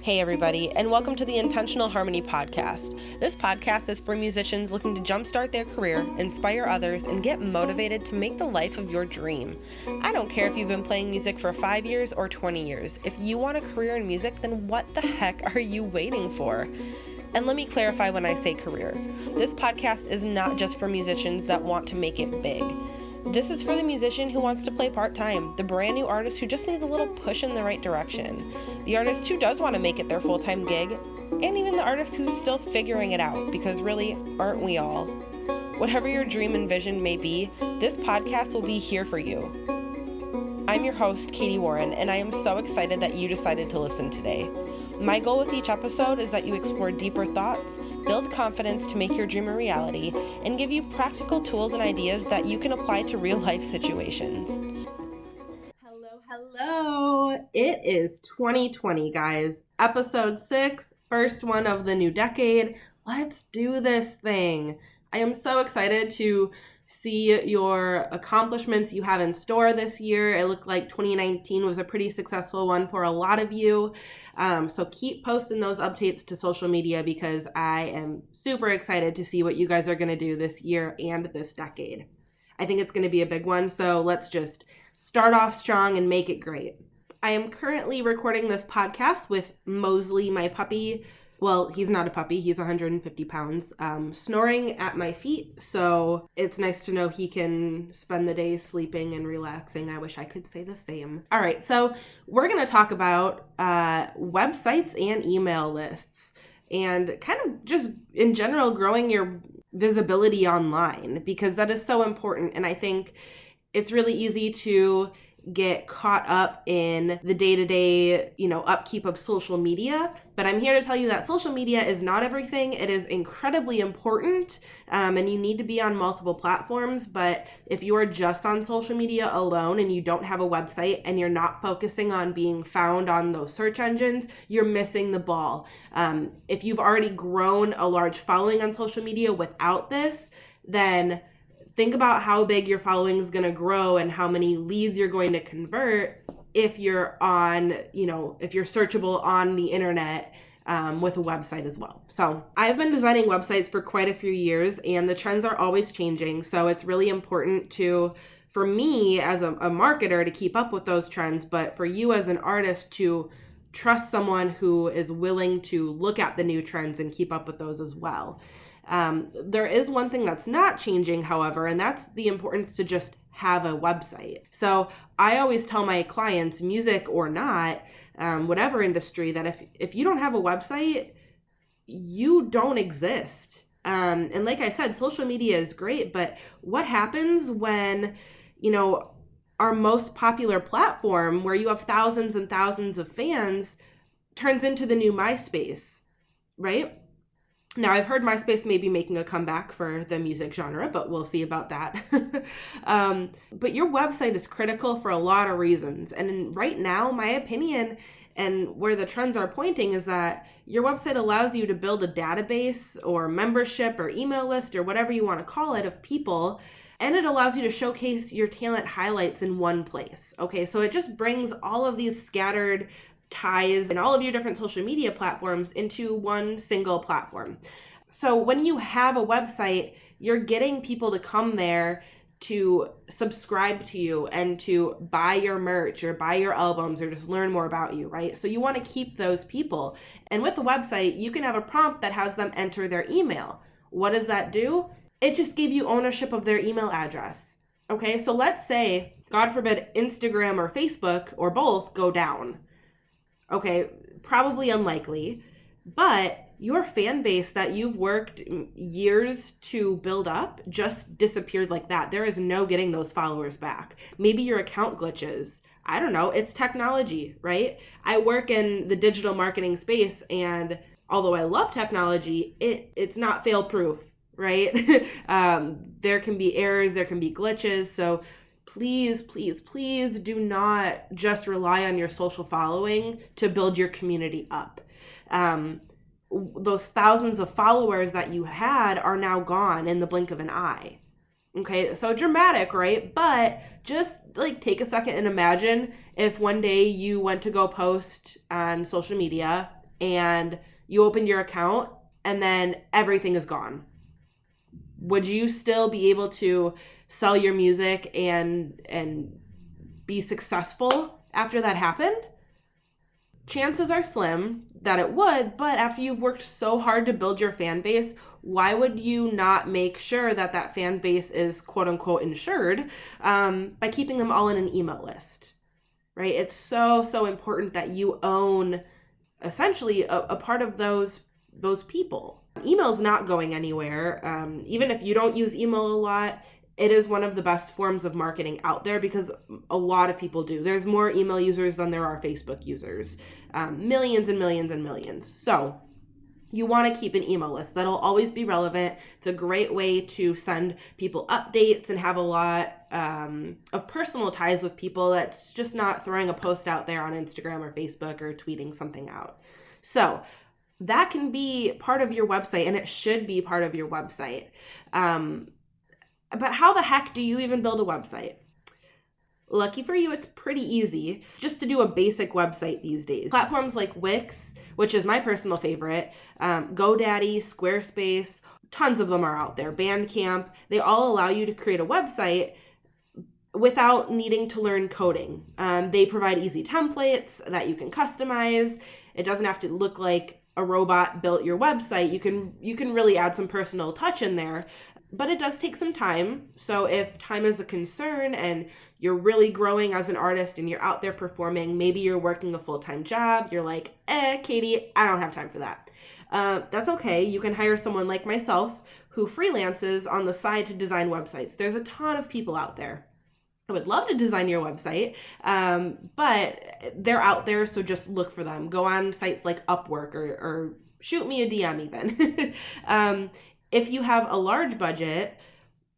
Hey everybody, and welcome to the Intentional Harmony Podcast. This podcast is for musicians looking to jumpstart their career, inspire others, and get motivated to make the life of your dream. I don't care if you've been playing music for 5 years or 20 years. If you want a career in music, then what the heck are you waiting for? And let me clarify when I say career. This podcast is not just for musicians that want to make it big. This is for the musician who wants to play part-time, the brand new artist who just needs a little push in the right direction, the artist who does want to make it their full-time gig, and even the artist who's still figuring it out, because really, aren't we all? Whatever your dream and vision may be, this podcast will be here for you. I'm your host, Katie Warren, and I am so excited that you decided to listen today. My goal with each episode is that you explore deeper thoughts, build confidence to make your dream a reality, and give you practical tools and ideas that you can apply to real-life situations. Hello. It is 2020, guys. Episode 6, first one of the new decade. Let's do this thing. I am so excited to see your accomplishments you have in store this year. It looked like 2019 was a pretty successful one for a lot of you. So keep posting those updates to social media because I am super excited to see what you guys are going to do this year and this decade. I think it's going to be a big one, so let's just start off strong and make it great. I am currently recording this podcast with Mosley, my puppy. Well, he's not a puppy. He's 150 pounds, snoring at my feet. So it's nice to know he can spend the day sleeping and relaxing. I wish I could say the same. All right. So we're going to talk about websites and email lists and kind of just in general growing your visibility online because that is so important. And I think it's really easy to get caught up in the day-to-day, upkeep of social media. But I'm here to tell you that social media is not everything. It is incredibly important, and you need to be on multiple platforms. But if you are just on social media alone and you don't have a website and you're not focusing on being found on those search engines, you're missing the ball. If you've already grown a large following on social media without this, then think about how big your following is going to grow and how many leads you're going to convert if you're on, if you're searchable on the internet with a website as well. So I've been designing websites for quite a few years and the trends are always changing. So it's really important for me as a marketer to keep up with those trends, but for you as an artist to trust someone who is willing to look at the new trends and keep up with those as well. There is one thing that's not changing, however, and that's the importance to just have a website. So I always tell my clients, music or not, whatever industry, that if you don't have a website, you don't exist. And like I said, social media is great, but what happens when, our most popular platform where you have thousands and thousands of fans turns into the new MySpace, right? Now, I've heard MySpace may be making a comeback for the music genre, but we'll see about that. But your website is critical for a lot of reasons. And right now, my opinion and where the trends are pointing is that your website allows you to build a database or membership or email list or whatever you want to call it of people. And it allows you to showcase your talent highlights in one place. Okay, so it just brings all of these scattered ties and all of your different social media platforms into one single platform. So when you have a website, you're getting people to come there to subscribe to you and to buy your merch or buy your albums or just learn more about you, right? So you want to keep those people. And with the website, you can have a prompt that has them enter their email. What does that do? It just gave you ownership of their email address. Okay, so let's say, God forbid, Instagram or Facebook or both go down. Okay, probably unlikely, but your fan base that you've worked years to build up just disappeared like that. There is no getting those followers back. Maybe your account glitches. I don't know. It's technology, right? I work in the digital marketing space, and although I love technology, it's not fail-proof, right? There can be errors, there can be glitches, so please, please, please do not just rely on your social following to build your community up. Those thousands of followers that you had are now gone in the blink of an eye. Okay, so dramatic, right? But just take a second and imagine if one day you went to go post on social media and you opened your account and then everything is gone. Would you still be able to sell your music and be successful after that happened? Chances are slim that it would, but after you've worked so hard to build your fan base, why would you not make sure that that fan base is quote unquote insured by keeping them all in an email list, right? It's so important that you own essentially a part of those people. Email's not going anywhere. Even if you don't use email a lot, it is one of the best forms of marketing out there because a lot of people do. There's more email users than there are Facebook users. Millions and millions and millions. So you want to keep an email list. That'll always be relevant. It's a great way to send people updates and have a lot of personal ties with people that's just not throwing a post out there on Instagram or Facebook or tweeting something out. So that can be part of your website, and it should be part of your website. But how the heck do you even build a website? Lucky for you, it's pretty easy just to do a basic website these days. Platforms like Wix, which is my personal favorite, GoDaddy, Squarespace, tons of them are out there, Bandcamp, they all allow you to create a website without needing to learn coding. They provide easy templates that you can customize. It doesn't have to look like a robot built your website. You can really add some personal touch in there. But it does take some time. So if time is a concern and you're really growing as an artist and you're out there performing, maybe you're working a full-time job, you're like, Katie, I don't have time for that. That's okay. You can hire someone like myself who freelances on the side to design websites. There's a ton of people out there. I would love to design your website, but they're out there, so just look for them. Go on sites like Upwork or shoot me a DM even. If you have a large budget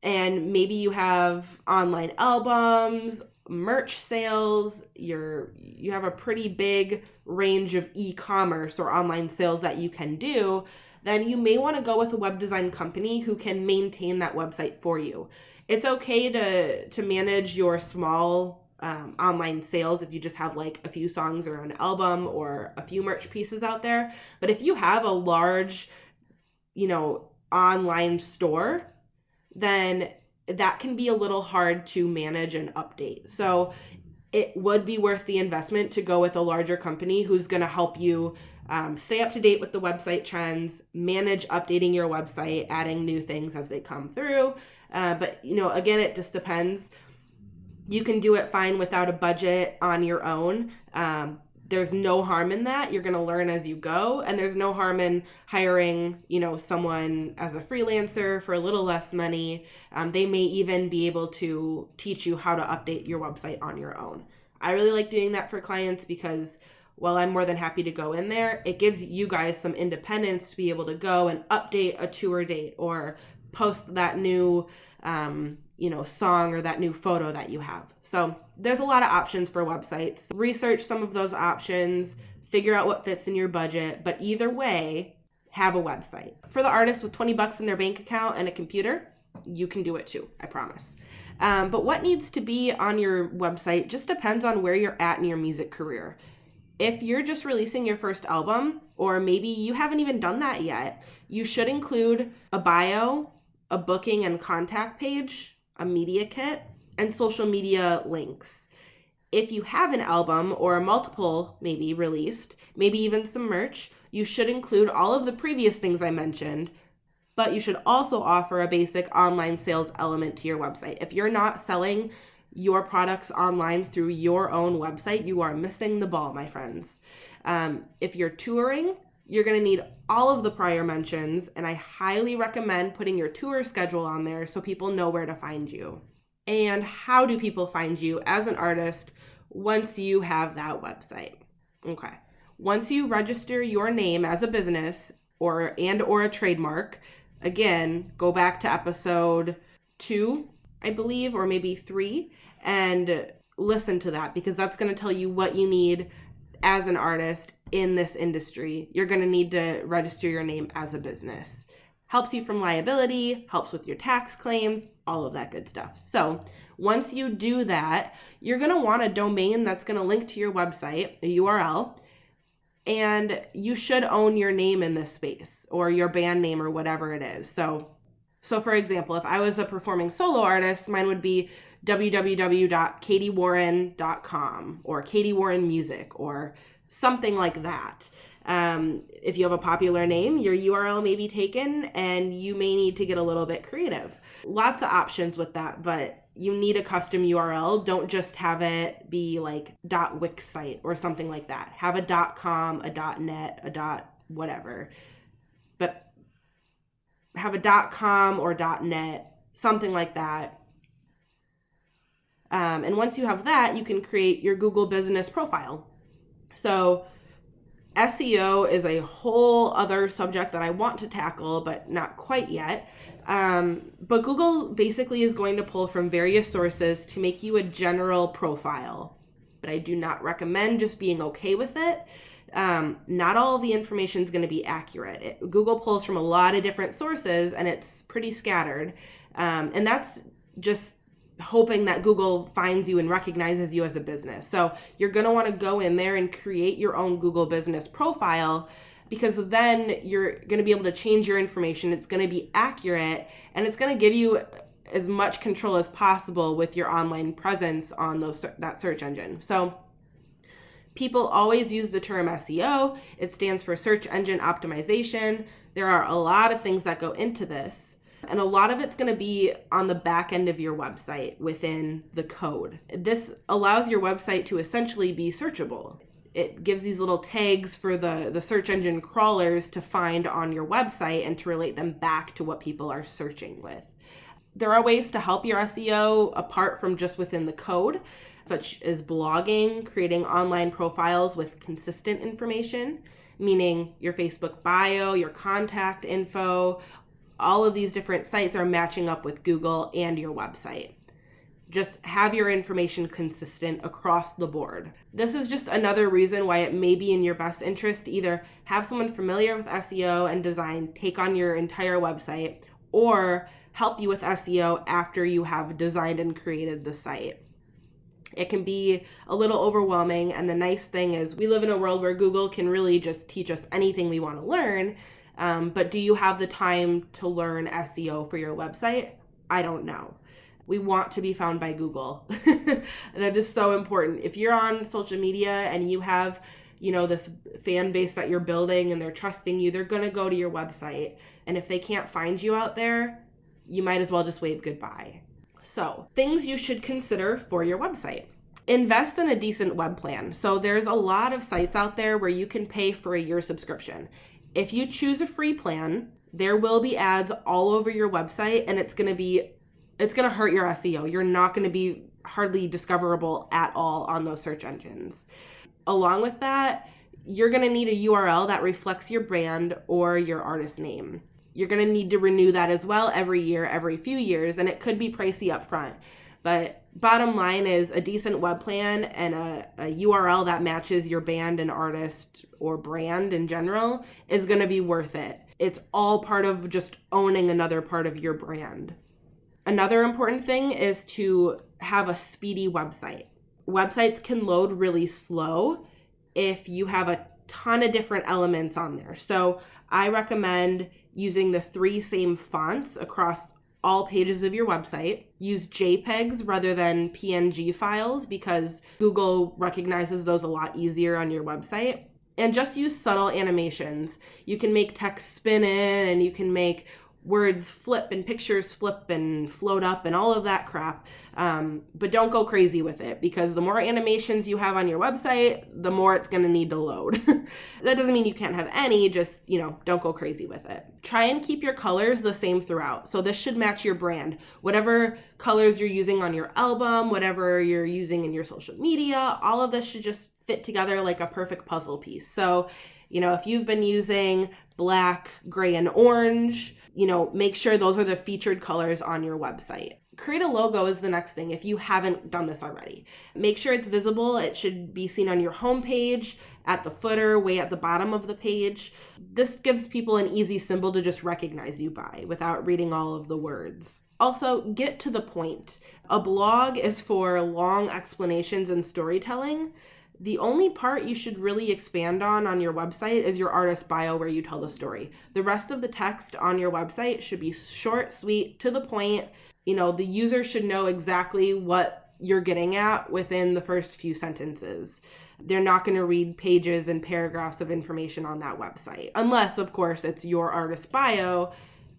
and maybe you have online albums, merch sales, you have a pretty big range of e-commerce or online sales that you can do, then you may want to go with a web design company who can maintain that website for you. It's okay to manage your small online sales if you just have like a few songs or an album or a few merch pieces out there. But if you have a large, online store, then that can be a little hard to manage and update. So it would be worth the investment to go with a larger company who's going to help you stay up to date with the website trends, manage updating your website, adding new things as they come through. But again, it just depends. You can do it fine without a budget on your own. There's no harm in that. You're going to learn as you go. And there's no harm in hiring, someone as a freelancer for a little less money. They may even be able to teach you how to update your website on your own. I really like doing that for clients because while I'm more than happy to go in there, it gives you guys some independence to be able to go and update a tour date or post that new song or that new photo that you have. So there's a lot of options for websites. Research some of those options, figure out what fits in your budget, but either way, have a website. For the artist with $20 in their bank account and a computer, you can do it too, I promise. But what needs to be on your website just depends on where you're at in your music career. If you're just releasing your first album, or maybe you haven't even done that yet, you should include a bio, a booking and contact page, a media kit, and social media links. If you have an album or multiple maybe released, maybe even some merch, you should include all of the previous things I mentioned, but you should also offer a basic online sales element to your website. If you're not selling your products online through your own website, you are missing the ball, my friends. If you're touring, you're going to need all of the prior mentions, and I highly recommend putting your tour schedule on there so people know where to find you. And how do people find you as an artist once you have that website? Okay. Once you register your name as a business or a trademark, again, go back to episode 2, I believe, or maybe 3, and listen to that because that's going to tell you what you need as an artist in this industry. You're going to need to register your name as a business. Helps you from liability, helps with your tax claims, all of that good stuff. So once you do that, you're going to want a domain that's going to link to your website, a URL. And you should own your name in this space, or your band name, or whatever it is. So for example, if I was a performing solo artist, mine would be www.katiewarren.com or Katie Warren Music or something like that. If you have a popular name, your URL may be taken and you may need to get a little bit creative. Lots of options with that, but you need a custom URL. Don't just have it be like .wix site or something like that. Have a .com, a .net, a whatever. But have a .com or .net, something like that. And once you have that, you can create your Google business profile. So SEO is a whole other subject that I want to tackle, but not quite yet. But Google basically is going to pull from various sources to make you a general profile. But I do not recommend just being okay with it. Not all of the information is going to be accurate. Google pulls from a lot of different sources and it's pretty scattered. And that's just hoping that Google finds you and recognizes you as a business. So you're going to want to go in there and create your own Google business profile, because then you're going to be able to change your information. It's going to be accurate and it's going to give you as much control as possible with your online presence on that search engine. So people always use the term SEO. It stands for search engine optimization. There are a lot of things that go into this. And a lot of it's going to be on the back end of your website within the code. This allows your website to essentially be searchable. It gives these little tags for the search engine crawlers to find on your website and to relate them back to what people are searching with. There are ways to help your SEO apart from just within the code, such as blogging, creating online profiles with consistent information, meaning your Facebook bio, your contact info. All of these different sites are matching up with Google and your website. Just have your information consistent across the board. This is just another reason why it may be in your best interest to either have someone familiar with SEO and design take on your entire website, or help you with SEO after you have designed and created the site. It can be a little overwhelming, and the nice thing is we live in a world where Google can really just teach us anything we want to learn. But do you have the time to learn SEO for your website? I don't know. We want to be found by Google. That is so important. If you're on social media and you have, this fan base that you're building and they're trusting you, they're going to go to your website. And if they can't find you out there, you might as well just wave goodbye. So, things you should consider for your website. Invest in a decent web plan. So there's a lot of sites out there where you can pay for a year subscription. If you choose a free plan, there will be ads all over your website, and it's going to hurt your SEO. You're not going to be hardly discoverable at all on those search engines. Along with that, you're going to need a URL that reflects your brand or your artist name. You're going to need to renew that as well every year, every few years, and it could be pricey up front. But bottom line is a decent web plan and a URL that matches your band and artist or brand in general is going to be worth it. It's all part of just owning another part of your brand. Another important thing is to have a speedy website. Websites can load really slow if you have a ton of different elements on there. So I recommend using the 3 same fonts across all pages of your website. Use JPEGs rather than PNG files because Google recognizes those a lot easier on your website. And just use subtle animations. You can make text spin in, and you can make words flip and pictures flip and float up and all of that crap. But don't go crazy with it, because the more animations you have on your website, the more it's going to need to load. That doesn't mean you can't have any, just, don't go crazy with it. Try and keep your colors the same throughout. So this should match your brand. Whatever colors you're using on your album, whatever you're using in your social media, all of this should just fit together like a perfect puzzle piece. So, if you've been using black, gray, and orange, make sure those are the featured colors on your website. Create a logo is the next thing if you haven't done this already. Make sure it's visible. It should be seen on your homepage, at the footer, way at the bottom of the page. This gives people an easy symbol to just recognize you by without reading all of the words. Also, get to the point. A blog is for long explanations and storytelling. The only part you should really expand on your website is your artist bio, where you tell the story. The rest of the text on your website should be short, sweet, to the point. The user should know exactly what you're getting at within the first few sentences. They're not going to read pages and paragraphs of information on that website, unless, of course, it's your artist bio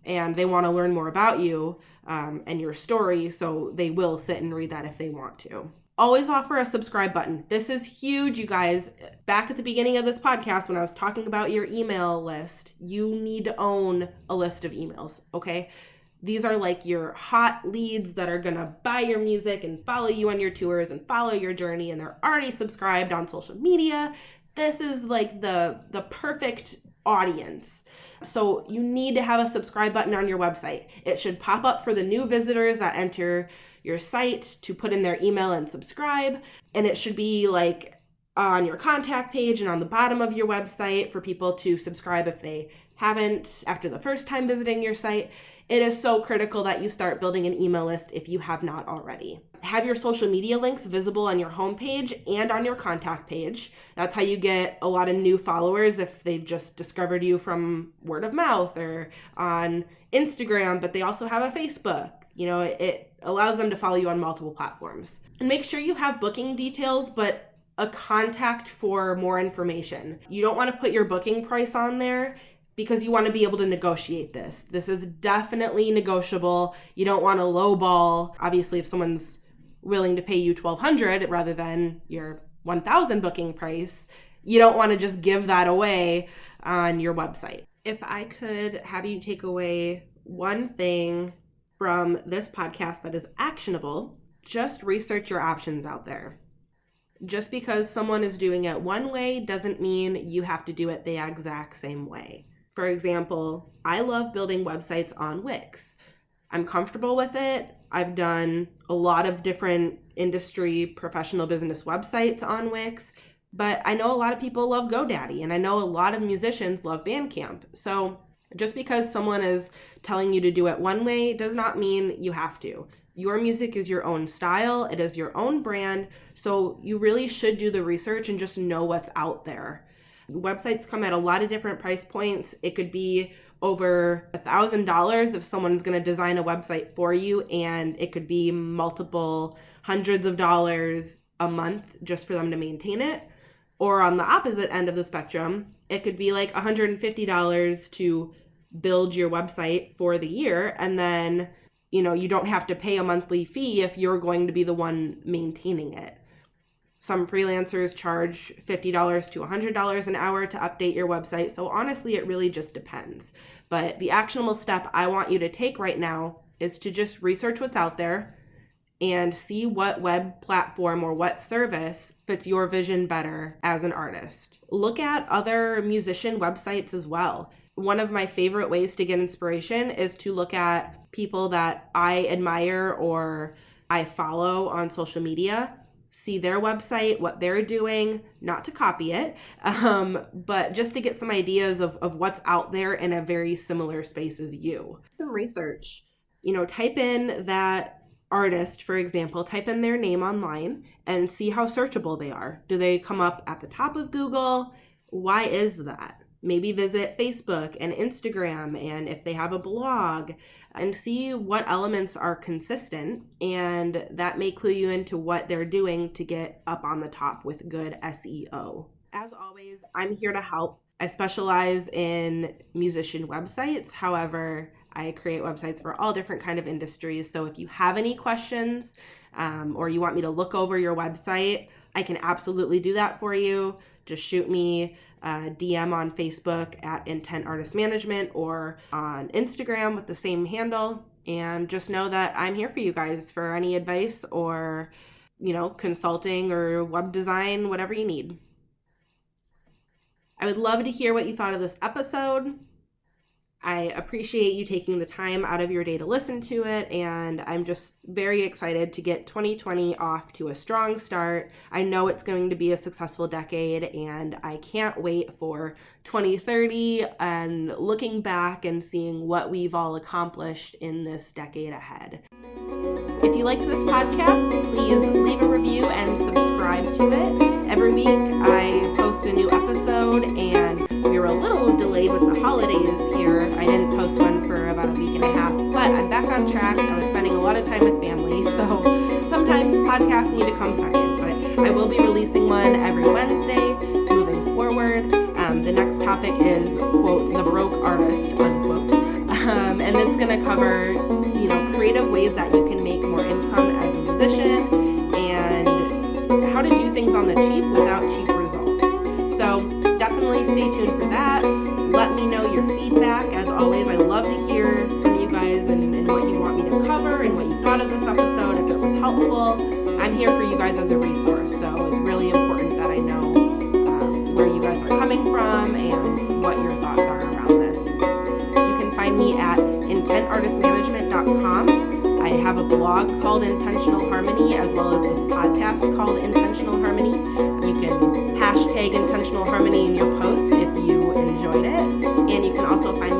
and they want to learn more about you and your story, so they will sit and read that if they want to. Always offer a subscribe button. This is huge, you guys. Back at the beginning of this podcast, when I was talking about your email list, you need to own a list of emails, okay? These are like your hot leads that are going to buy your music and follow you on your tours and follow your journey, and they're already subscribed on social media. This is like the perfect audience. So you need to have a subscribe button on your website. It should pop up for the new visitors that enter your site to put in their email and subscribe. And it should be like on your contact page and on the bottom of your website for people to subscribe if they haven't after the first time visiting your site. It is so critical that you start building an email list if you have not already. Have your social media links visible on your homepage and on your contact page. That's how you get a lot of new followers if they've just discovered you from word of mouth or on Instagram, but they also have a Facebook. It allows them to follow you on multiple platforms. And make sure you have booking details, but a contact for more information. You don't want to put your booking price on there because you want to be able to negotiate this. This is definitely negotiable. You don't want to lowball. Obviously, if someone's willing to pay you $1,200 rather than your $1,000 booking price, you don't want to just give that away on your website. If I could have you take away one thing from this podcast that is actionable, just research your options out there. Just because someone is doing it one way doesn't mean you have to do it the exact same way. For example, I love building websites on Wix. I'm comfortable with it. I've done a lot of different industry professional business websites on Wix, but I know a lot of people love GoDaddy, and I know a lot of musicians love Bandcamp. So just because someone is telling you to do it one way does not mean you have to. Your music is your own style. It is your own brand. So you really should do the research and just know what's out there. Websites come at a lot of different price points. It could be over $1,000 if someone's going to design a website for you, and it could be multiple hundreds of dollars a month just for them to maintain it. Or on the opposite end of the spectrum, it could be like $150 to build your website for the year, and then you don't have to pay a monthly fee if you're going to be the one maintaining it. Some freelancers charge $50 to $100 an hour to update your website. So honestly, it really just depends. But the actionable step I want you to take right now is to just research what's out there and see what web platform or what service fits your vision better as an artist. Look at other musician websites as well. One of my favorite ways to get inspiration is to look at people that I admire or I follow on social media, see their website, what they're doing, not to copy it, but just to get some ideas of what's out there in a very similar space as you. Some research. Type in that artist, for example, type in their name online and see how searchable they are. Do they come up at the top of Google? Why is that? Maybe visit Facebook and Instagram, and if they have a blog, and see what elements are consistent, and that may clue you into what they're doing to get up on the top with good SEO. As always, I'm here to help. I specialize in musician websites. However, I create websites for all different kind of industries. So if you have any questions or you want me to look over your website, I can absolutely do that for you. Just shoot me a DM on Facebook at Intent Artist Management or on Instagram with the same handle. And just know that I'm here for you guys for any advice or, consulting or web design, whatever you need. I would love to hear what you thought of this episode. I appreciate you taking the time out of your day to listen to it, and I'm just very excited to get 2020 off to a strong start. I know it's going to be a successful decade, and I can't wait for 2030 and looking back and seeing what we've all accomplished in this decade ahead. If you liked this podcast, please leave a review and subscribe to it. Every week I post a new episode, and we were a little delayed with the holidays here. I didn't post one for about a week and a half, but I'm back on track. I was spending a lot of time with family, so sometimes podcasts need to come second, but I will be releasing one every Wednesday moving forward. The next topic is, quote, the broke artist, unquote. And it's going to cover, creative ways that you can make more income as a musician and how to do things on the cheap without cheap results. So definitely stay tuned for that. Let me know your feedback. As always, I love to hear from you guys and what you want me to cover and what you thought of this episode, if it was helpful. I'm here for you guys as a resource, so it's really important that I know where you guys are coming from and what your thoughts are around this. You can find me at intentartistmanagement.com. I have a blog called Intentional Harmony, as well as this podcast called Intentional Harmony. You can hashtag Intentional Harmony in your posts if you enjoyed it. And you can also find